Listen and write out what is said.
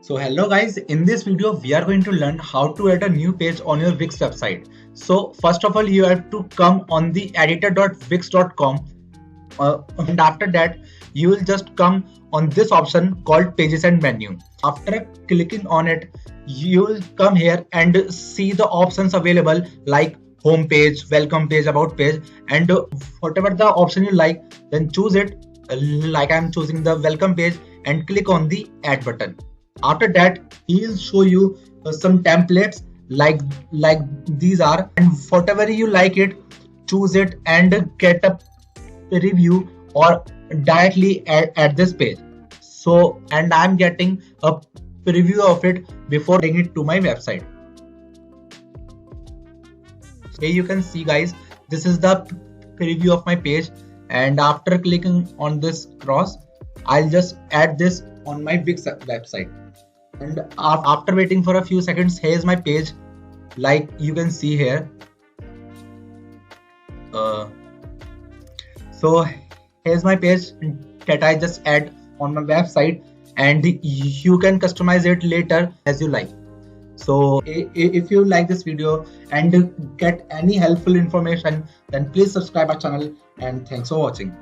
So hello guys, in this video we are going to learn how to add a new page on your Wix website. So first of all you have to come on the editor.wix.com and after that you will just come on this option called pages and menu. After clicking on it you will come here and see the options available like home page, welcome page, about page, and whatever the option you like then choose it. Like I am choosing the welcome page and click on the add button. After that he will show you some templates like these are, and whatever you like it choose it and get a review or directly at this page. So and I'm getting a preview of it before taking it to my website. Here you can see guys, this is the preview of my page, and after clicking on this cross I'll just add this on my Wix website. And after waiting for a few seconds, here's my page like you can see here. So here's my page that I just add on my website, and you can customize it later as you like. So if you like this video and get any helpful information, then please subscribe our channel, and thanks for watching.